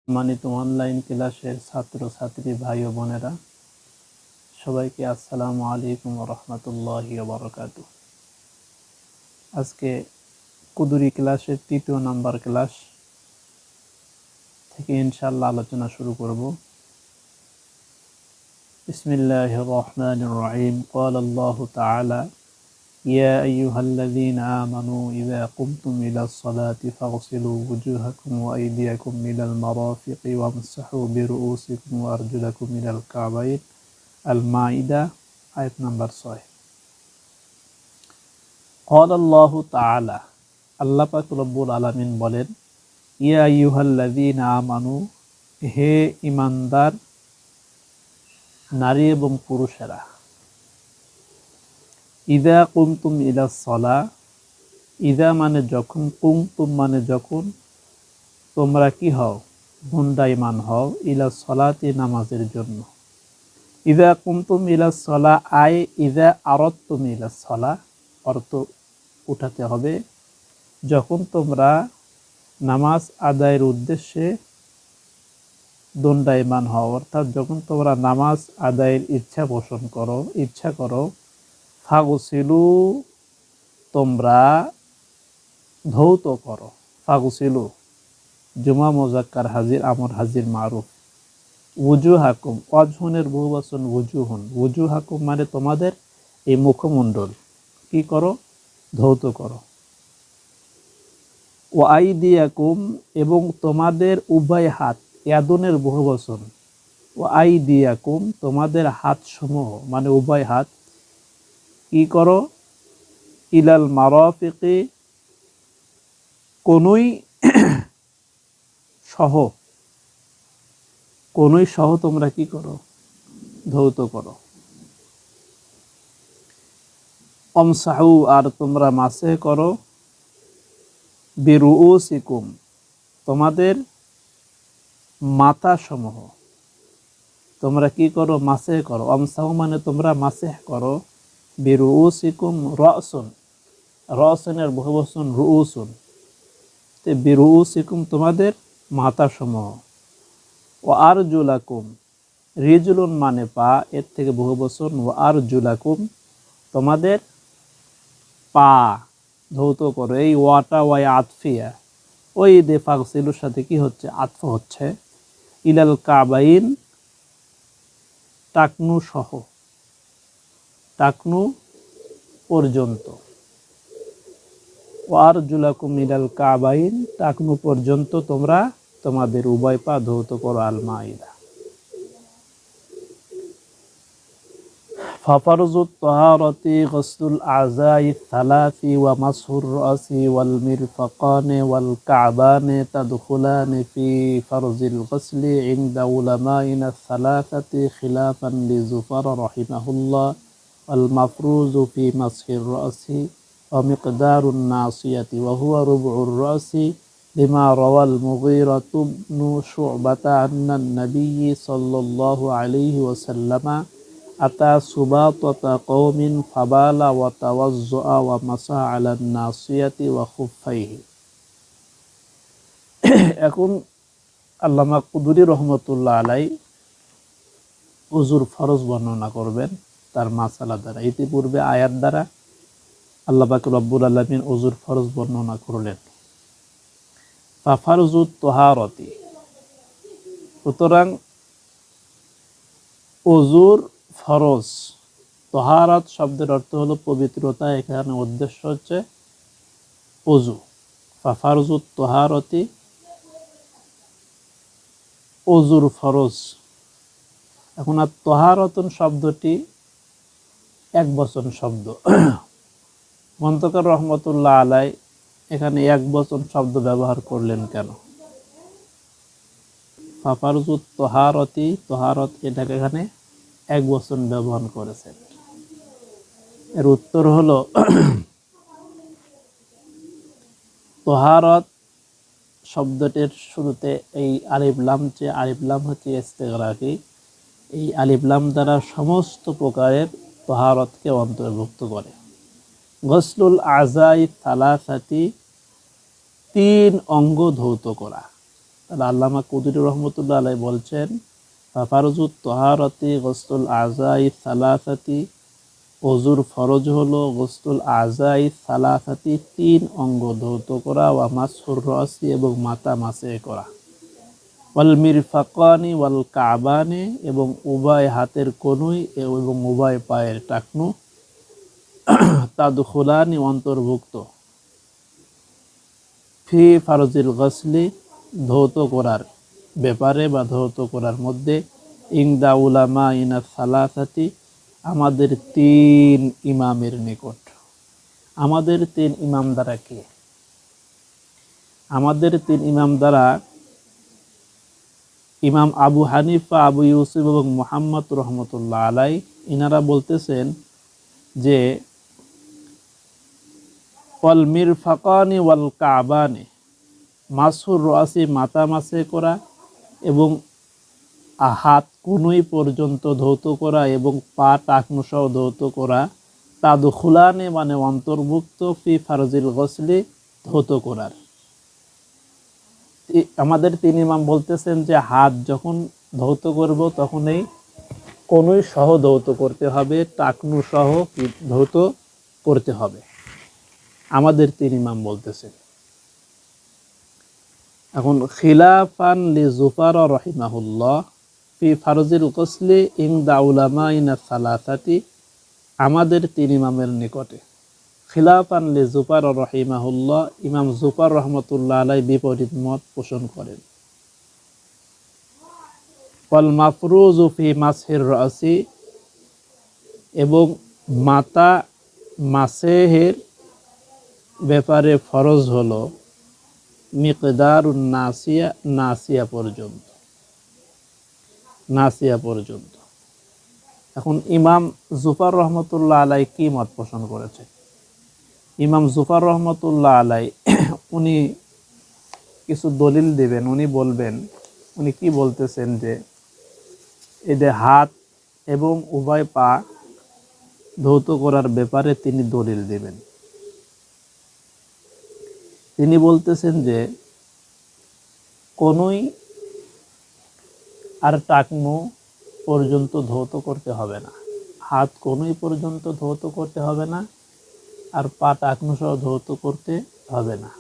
সম্মানিত অনলাইন ক্লাসের ছাত্র ছাত্রী ভাই ও বোনেরা, সবাইকে আসসালামু আলাইকুম ওয়া রাহমাতুল্লাহি ওয়া বারাকাতুহু। আজকে কুদুরি ক্লাসের ৩য় নাম্বার ক্লাস থেকে ইনশাআল্লাহ আলোচনা শুরু করব। বিসমিল্লাহির রহমানির রহিম। ক্বালা আল্লাহু তাআলা ইয়া আইয়ুহাল্লাযীনা আমানু ইযা কুমতুম ইলাস সালাতি ফাগসিলু ওয়ুজুহাকুম ওয়া আইদিয়াকুম ইলাল মারাফিকি ওয়ামসাহু বিরুউসিকুম ওয়া আরজুলাকুম ইলাল কাবাইন। আল মাইদা আয়াত নাম্বার 6। ক্বালা আল্লাহু তাআলা, আল্লাহ পাক রব্বুল আলামিন বলেন, ইয়া আইয়ুহাল্লাযীনা আমানু, হে ঈমানদার নারী এবং পুরুষেরা, ইযা কুমতুম ইলাস সালাহ, ইযা মানে যখন, কুমতুম মানে যখন, তোমরা কি হও, দণ্ডায়মান হও, ইলাস সালাতি নামাজের জন্য। ইযা কুমতুম ইলাস সালাহ আই ইযা আরাদতুম ইলাস সালাহ, অর্থ উঠাতে হবে যখন তোমরা নামাজ আদায়ের উদ্দেশ্যে দণ্ডায়মান হও, অর্থাৎ যখন তোমরা নামাজ আদায়ের ইচ্ছা করো, ফাগসিলু, তোমরা ধৌত করো। ফাগসিলু জুমা মুযাক্কার হাজির, আমর হাজির মারুফ। ওয়ুজুহাকুম, ওয়াজহুনের বহুবচন ওয়ুজুহুন, ওয়ুজুহাকুম মানে তোমাদের এই মুখমণ্ডল কি করো, ধৌত করো। ওয়া আইদিয়াকুম, এবং তোমাদের উভয় হাত, ইয়াদুনের বহুবচন। ওয়া আইদিয়াকুম, তোমাদের হাত সমূহ মানে উভয় হাত কি করো, ইলাল মারাফিকি, কোনই সহ তোমরা কি করো, ধৌত করো। আমসাহু, আর তোমরা মাসে করো, বিরুউসিকুম, তোমাদের মাথা সমূহ তোমরা কি করো, মাসে করো। আমসাহু মানে তোমরা মাসে করো, বিরুউসিকুম রাসুন, রাসুনের বহুবচন রুউসুন, তে বিরুউসিকুম তোমাদের মাথা সমূহ। ও আরজুলাকুম, রিজলুন মানে পা, এর থেকে বহুবচন। ও আরজুলাকুম, তোমাদের পা ধৌত করো। এই ওয়াটা ওয়াই আতফিয়া, ওই দে ফাগসিলুর সাথে কি হচ্ছে, আতফ হচ্ছে। ইলাল কাবাইন, টাকনু সহ, টাকনু পর্যন্ত। ওয়ারজুলাকুম ইলাল কাবাইন, টাকনু পর্যন্ত তোমরা তোমাদের উভয় পা ধৌত করো। আল মাইদা। ফাফারজুত তাহারাতি গসলুল আযাই সালাসি ওয়া মাসহুর রাসি ওয়াল মিরফাকানি ওয়াল কা'বানি তাদখুলানি ফি ফারজিল গসলি ইনদা উলামাইনা সালাসাতি খিলাফান লিজুফার রাহিমাহুল্লাহ। ওয়াল মাফরুজু ফি মাসহির রাসি ওয়া মিকদারুন নাসিয়াতি ওয়া হুয়া রুবউর রাসি লিমা রাওয়াল মুগীরাতু ইবনু শু'বাতা আন্নান নাবিয়্যি সাল্লাল্লাহু আলাইহি ওয়াসাল্লামা আতা সুবাতাতা কওমিন ফাবালা ওয়া তাওয়াজ্জা ওয়া মাসা আলান নাসিয়াতি ওয়া খুফাইহি। এখন আল্লামা কুদুরি রহমতুল্লাহ আলাই ওযুর ফরজ বর্ণনা করবেন তার মাসালা দ্বারা। ইতিপূর্বে আয়াত দ্বারা আল্লাহ পাক রব্বুল আলামিন ওযুর ফরজ বর্ণনা করলেন। ফাফারজুত তাহারাতি, সুতরাং ওযুর ফরজ, তাহারাত শব্দের অর্থ হলো পবিত্রতা, এখানে উদ্দেশ্য হচ্ছে ওযু। ফাফারজুত তাহারাতি, ওযুর ফরজ। এখন আর তাহারাতুন শব্দটি এক বচন শব্দ। মন্তকার রহমতুল্লাহ আলাই এখানে এক বচন শব্দ ব্যবহার করলেন কেন? ফাফারজুত তাহারাতি, তাহারাত এটাকে এখানে এক বচন ব্যবহার করেছেন। এর উত্তর হলো তাহারাত শব্দটির শুরুতে এই আলিফ লাম, যে আলিফ লাম হচ্ছে ইস্তিগরাকি, এই আলিফ লাম দ্বারা সমস্ত প্রকারের তাহারাতকে অন্তর্ভুক্ত করে। গসলুল আযাই সালাসাতি, তিন অঙ্গ ধৌত করা। তাহলে আল্লামা কুদরি রহমতুল্লাহ আলাইহি বলছেন ফারজুত তাহারাতি গসলুল আযাই সালাসাতি, ওযুর ফরজ হলো গসলুল আযাই সালাসাতি, 3 অঙ্গ ধৌত করা, ওয়া মাসহুর রাসি এবং মাথা মাসে করা, ওয়াল মিরফাকানি ওয়াল কাবানি এবং উভয় হাতের কনুই এবং উভয় পায়ের টাকনু, তাদখুলানি অন্তর্ভুক্ত, ফি ফারজিল গসলি ধৌত করার ব্যাপারে বা ধৌত করার মধ্যে, ইনদা উলামা ইনা সালাসাতি আমাদের 3 ইমামের নিকট। আমাদের 3 ইমাম দ্বারা কে? আমাদের 3 ইমাম দ্বারা ইমাম আবু হানিফা, আবু ইউসুফ এবং মুহাম্মদ রহমতুল্লাহ আলাই, ইনারা বলতেছেন যে ওয়াল মিরফাকানি ওয়াল কাবানি, মাসহুর রাসি মাথা মাসে করা এবং হাত কনুই পর্যন্ত ধৌত করা এবং পা টাকনু সহ ধৌত করা, তাদখুলানি মানে অন্তর্ভুক্ত, ফি ফারজিল গসলি ধৌত করার। আমাদের 3 ইমাম বলতেছেন যে হাত যখন ধৌত করব তখন এই কনুই সহ ধৌত করতে হবে, টাকনু সহ ধৌত করতে হবে, আমাদের 3 ইমাম বলতেছেন। এখন খিলাফান লি জুফার রাহিমাহুল্লাহ ফি ফারজিল গসলি ইনদা উলামাইনা সালাসাতি, আমাদের 3 ইমামের নিকটে খিলাফান লি জুফার রাহিমাহুল্লাহ, ইমাম জুফার রহমতুল্লাহ আলাই বিপরীত মত পোষণ করেন। ওয়াল মাফরুজু ফি মাসহির রাসি এবং মাথা মাসেহের ব্যাপারে ফরজ হলো মিকদারুন নাসিয়া, নাসিয়া পর্যন্ত, নাসিয়া পর্যন্ত। এখন ইমাম জুফার রহমতুল্লাহ আলাই কি মত পোষণ করেছে? ইমাম জুফার রহমতুল্লাহ আলাই উনি কিছু দলিল দিবেন, উনি বলবেন, উনি কি বলতেছেন যে এদের হাত এবং উভয় পা ধৌত করার ব্যাপারে তিনি দলিল দিবেন। তিনি বলতেছেন যে কনুই আর টাকনু পর্যন্ত ধৌত করতে হবে না, হাত কনুই পর্যন্ত ধৌত করতে হবে না, আর পা টাকনু সহ ধৌত করতে হবে না।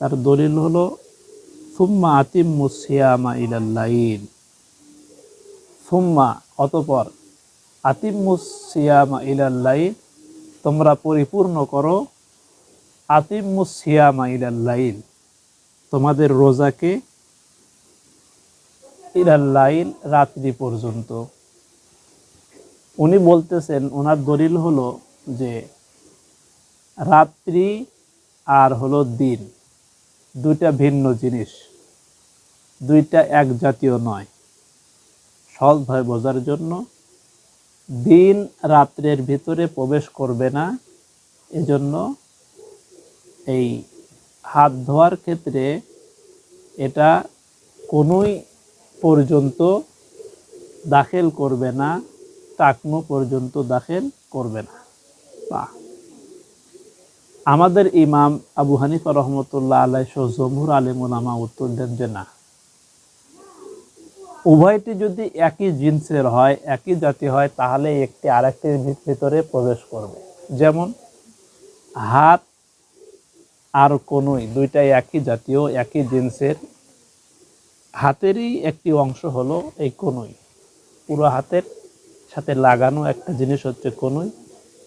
তার দলিল হলো সুম্মা আতিম্মুস সিয়ামা ইলাল লাইল, সুম্মা অতঃপর, আতিম্মুস সিয়ামা ইলাল লাইল তোমরা পরিপূর্ণ করো, আতিম্মুস সিয়ামা ইলাল লাইল তোমাদের রোজাকে, ইলাল লাইল রাত্রি পর্যন্ত। উনি বলতেছেন, ওনার দলিল হলো যে রাত্রি আর হলো দিন দুইটা ভিন্ন জিনিস, দুইটা এক জাতীয় নয়। সহজভাবে বোঝার জন্য, দিন রাত্রের ভিতরে প্রবেশ করবে না, এজন্য এই হাত ধোয়ার ক্ষেত্রে এটা কোনোই পর্যন্ত দাখিল করবে না, টাকনু পর্যন্ত দাখিল করবে না। আমাদের ইমাম আবু হানিফা রহমতুল্লাহ আলাইহি সহ জমহুর আলেম উলামা উত্তর দেন যে না, উভয়টি যদি একই জিনসের হয়, একই জাতি হয়, তাহলে একটি আরেকটির ভিতরে প্রবেশ করবে। যেমন হাত আর কনুই দুইটাই একই জাতীয়, একই জিনসের। হাতেরই একটি অংশ হলো এই কনুই, পুরো হাতের সাথে লাগানো একটা জিনিস হচ্ছে কনুই।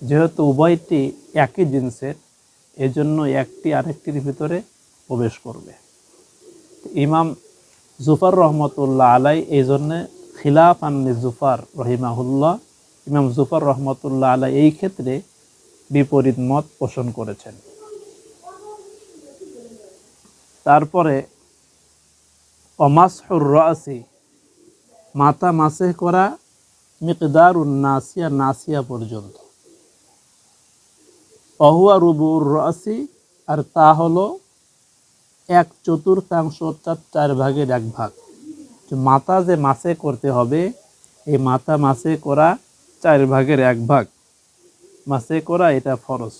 যেহেতু উভয়টি একই জিনসের, এজন্য একটি আরেকটির ভিতরে প্রবেশ করবে। ইমাম জুফার রহমতুল্লাহ আলাই এই জন্যে খিলাফান লি জুফার রহিমাহুল্লাহ, ইমাম জুফার রহমতুল্লাহ আলাই এই ক্ষেত্রে বিপরীত মত পোষণ করেছেন। তারপরে অমাসহুর রাসি মাথা মাসেহ করা, মিকদারুন নাসিয়া, নাসিয়া পর্যন্ত। অহুয়া রুবুর রাসি আর তা হলো 1/4 অর্থাৎ 4 ভাগের 1 ভাগ। মাথা যে মাসে করতে হবে, এই মাথা মাসে করা 4 ভাগের 1 ভাগ মাসে করা, এটা ফরজ।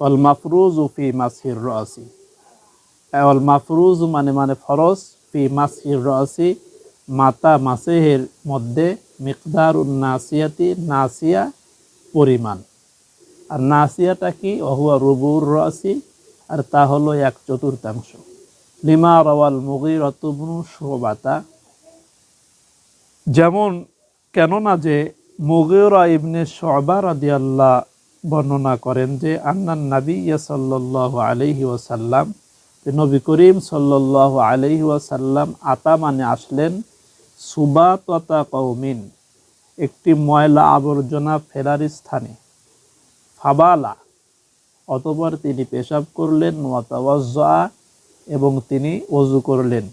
ওয়াল মাফরুজু ফি মাসহির রাসি, ওয়াল মাফরুজু মানে ফরজ, ফি মাসহির রাসি মাথা মাসেহের মধ্যে, মিকদারুন নাসিয়াতি নাসিয়া পরিমাণ। আর নাসিয়াটা কি? ওহুয়া রুবুর রাসি, আর তা হলো 1/4। লিমা রাওয়াল মুগীরাতু ইবনু শুবাতা, যেমন কেননা যে মুগীরা ইবনে শুবা রাদিয়াল্লাহু বর্ণনা করেন যে আন্নান নাবিয়্যা সাল্লাল্লাহু আলাইহি ওয়াসাল্লাম, নবী করিম সাল্লাল্লাহু আলাইহি ওয়াসাল্লাম আতা মানে আসলেন, সুবাতাতা কওমিন একটি ময়লা আবর্জনা ফেলার স্থানে, ফাবালা অতঃপর তিনি পেশাব করলেন, ওয়া তাওয়াজ্জা এবং তিনি ওযু করলেন,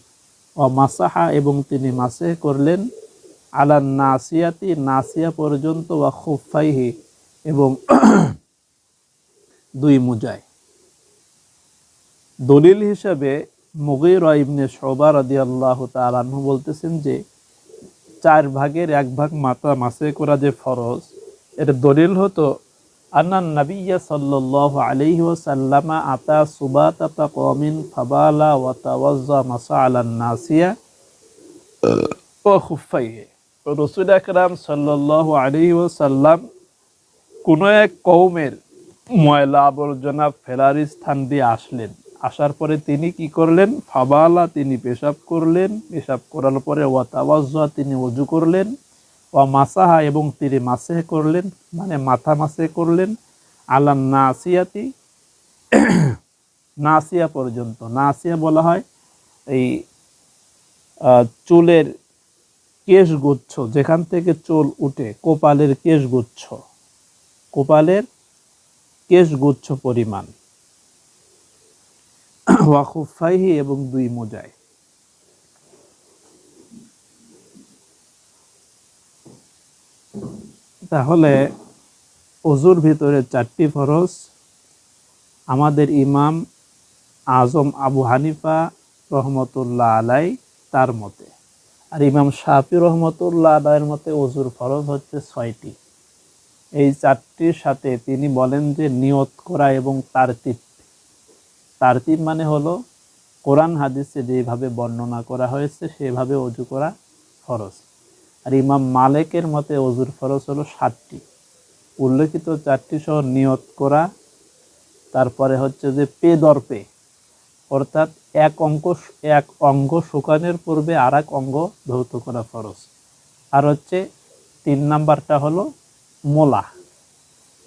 ওয়া মাসাহা এবং তিনি মাসেহ করলেন, আলান নাসিয়াতি নাসিয়া পর্যন্ত, ওয়া খুফাইহি এবং 2 মোজায়। দলিল হিসাবে মুগীরা ইবনে শুবা রাদিয়াল্লাহু তাআলা আনহু বলতেছেন যে 4 ভাগের 1 ভাগ মাথা মাসে করা যে ফরজ, এর দলিল হতো আন্নান নাবিয়্যা সাল্লাল্লাহু আলাইহি ওয়াসাল্লাম আতা সুবাতাতা কওমিন ফাবালা ওয়া তাওয়াজ্জা মাসা আলান নাসিয়া ওয়া খুফাইহি। রাসূল আকরাম সাল্লাল্লাহু আলাইহি ওয়াসাল্লাম কোন এক কওমের ময়লা আবর্জনা ফেলার স্থান দিয়ে আসলেন, আসার পরে তিনি কি করলেন? ফাবালা তিনি পেশাব করলেন, পেশাব করার পরে ওয়া তাওয়াজ্জা তিনি ওযু করলেন, ওয়া মাসাহা এবং তিনি মাসেহ করলেন মানে মাথা মাসেহ করলেন, আলান নাসিয়াতি নাসিয়া পর্যন্ত। নাসিয়া বলা হয় এই চুলের কেশগুচ্ছ, যেখান থেকে চুল উঠে, কপালের কেশগুচ্ছ, কপালের কেশগুচ্ছ পরিমাণ, ওয়া খুফাইহি এবং 2 মোজায়। তাহলে ওযুর ভিতরে 4টি ফরজ আমাদের ইমাম আজম আবু হানিফা রহমতুল্লাহ আলাই তার মতে, আর ইমাম শাফি রহমতুল্লাহ আলাইয়ের মতে ওযুর ফরজ হচ্ছে 6টি। এই 4টির সাথে তিনি বলেন যে নিয়ত করা এবং তারতিব। তারতিব মানে হলো কোরআন হাদিসে যেভাবে বর্ণনা করা হয়েছে সেভাবে ওযু করা ফরজ। আর ইমাম মালিকের মতে ওযুর ফরজ হলো 7টি, উল্লেখিত 4টি সহ নিয়ত করা, তারপরে হচ্ছে যে পে দর পে, অর্থাৎ এক অঙ্গ শুকানোর পূর্বে আর এক অঙ্গ ধৌত করা ফরজ। আর হচ্ছে 3 নাম্বারটা হলো মোলা,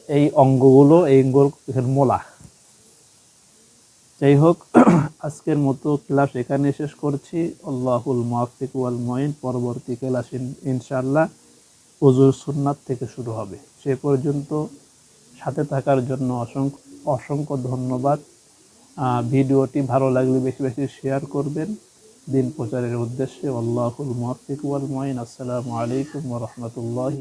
এই অঙ্গগুলো এই মোলা। যাই হোক, আজকের মতো ক্লাস এখানে শেষ করছি। আল্লাহুল মুওয়াফফিক ওয়াল মুঈন। পরবর্তী ক্লাস ইনশাআল্লাহ ওযুর সুন্নাত থেকে শুরু হবে। সে পর্যন্ত সাথে থাকার জন্য অসংখ্য ধন্যবাদ। ভিডিওটি ভালো লাগলে বেশি বেশি শেয়ার করবেন দিন প্রচারের উদ্দেশ্যে। আল্লাহুল মুওয়াফফিক ওয়াল মুঈন। আসসালামু আলাইকুম ওয়া রাহমাতুল্লাহি।